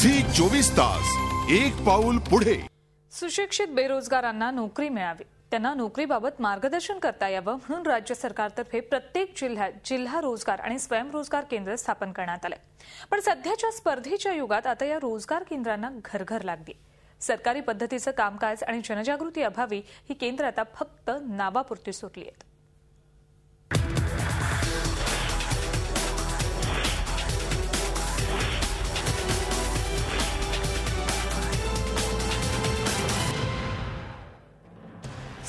Zee 24 तास एक पाऊल पुढे। सुशिक्षित बेरोजगारांना नोकरी मिळावी, त्यांना नोकरीबाबत मार्गदर्शन करता यावं म्हणून राज्य सरकारतर्फे प्रत्येक जिल्ह्यात जिल्हा रोजगार आणि स्वयंरोजगार केंद्र स्थापन करण्यात आले। पण सध्याच्या स्पर्धेच्या युगात आता या रोजगार केंद्रांना घरघर लागली। सरकारी पद्धतीचं कामकाज आणि जनजागृती अभावी ही केंद्र आता फक्त नावापुरती सुटली आहेत।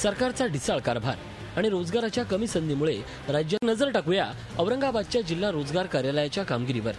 सरकारचा ढिसाळ कारभार आणि रोजगाराच्या कमी संधीमुळे राज्यात नजर टाकूया औरंगाबादच्या जिल्हा रोजगार कार्यालयाच्या कामगिरीवर।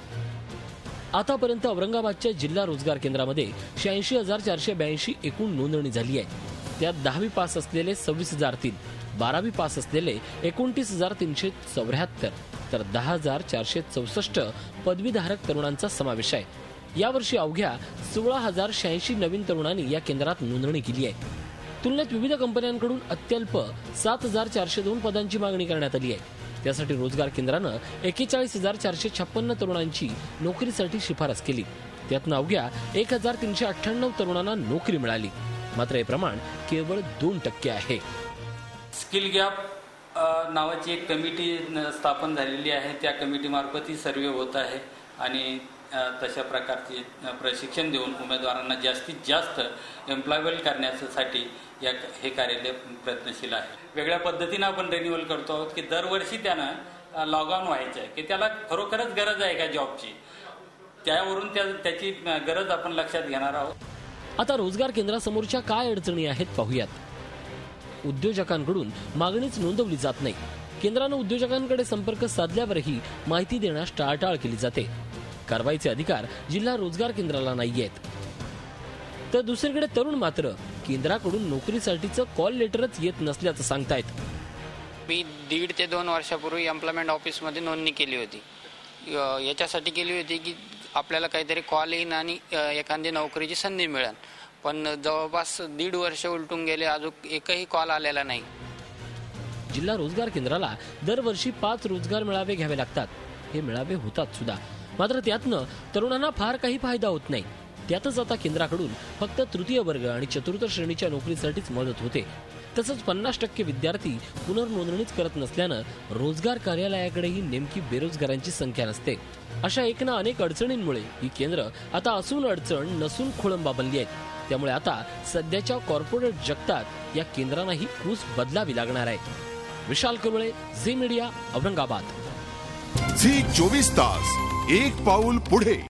आतापर्यंत औरंगाबादच्या जिल्हा रोजगार केंद्रामध्ये 86,482 एकूण नोंदणी झाली आहे। त्यात 10वी पास असलेले 26,003, 12वी पास असलेले 29,374 तर 10,464 पदवीधारक तरुणांचा समावेश आहे। यावर्षी अवघ्या 16,086 नवीन तरुणांनी या केंद्रात नोंदणी केली आहे। तुलनेत विविध कंपन्यांकडून अत्यल्प 7,402 पदांची मागणी करण्यात आली आहे। त्यासाठी रोजगार केंद्रानं 41,456 तरुणांची नोकरीसाठी शिफारस केली। त्यातून अवघ्या 1,398 तरुणांना नोकरी मिळाली। मात्र हे प्रमाण केवळ 2% आहे। स्किल गॅप नावाची एक कमिटी स्थापन झालेली आहे। त्या कमिटीमार्फत ही सर्वे होत आहे आणि तशा प्रकारचे प्रशिक्षण देऊन उमेदवारांना जास्तीत जास्त एम्प्लॉयबल करण्यासाठी हे कार्यालय प्रयत्नशील आहे। वेगळ्या पद्धतीने आपण रिन्युअल करतो आहोत की दरवर्षी त्यानं लॉग ऑन व्हायचं आहे की त्याला खरोखरच गरज आहे का जॉबची, त्यावरून त्याची गरज आपण लक्षात घेणार आहोत। आता रोजगार केंद्रासमोरच्या काय अडचणी आहेत पाहूयात। उद्योजकांकडून मागणीच नोंदवली जात नाही। केंद्रानं उद्योजकांकडे संपर्क साधल्यावरही माहिती देण्यास टाळाटाळ केली जाते। कारवाईचे अधिकार जिल्हा रोजगार केंद्राला नाही आहेत। तर दुसरीकडे तरुण मात्र केंद्राकडून नोकरीसाठीचं कॉल लेटरच येत नसल्याचं सांगतायत। मी 1.5 ते 2 वर्षापूर्वी एम्प्लॉयमेंट ऑफिसमध्ये नोंदणी केली होती। याच्यासाठी केली होती की आपल्याला काहीतरी कॉल येईन आणि एखादी नोकरीची संधी मिळेल, पण जवळपास 1.5 वर्ष उलटून गेले, अजून एकही कॉल आलेला नाही। जिल्हा रोजगार केंद्राला दरवर्षी 5 रोजगार मेळावे घ्यावे लागतात। हे मेळावे होतात सुद्धा, मात्र त्यातनं तरुणांना फार काही फायदा होत नाही। त्यातच आता केंद्राकडून फक्त तृतीय वर्ग आणि चतुर्थ श्रेणीच्या नोकरीसाठीच मदत होते। तसंच 50% विद्यार्थी पुनर्नोंदणीच करत नसल्यानं रोजगार कार्यालयाकडेही नेमकी बेरोजगारांची संख्या नसते। अशा एक ना अनेक अडचणींमुळे ही केंद्र आता असून अडचण नसून खोळंबा बनली आहेत। त्यामुळे आता सध्याच्या कॉर्पोरेट जगतात या केंद्रांनाही कूस बदलावी लागणार आहे। विशाल कुरळे, झी मीडिया, औरंगाबाद। झी 24 तास एक पाऊल पुढे।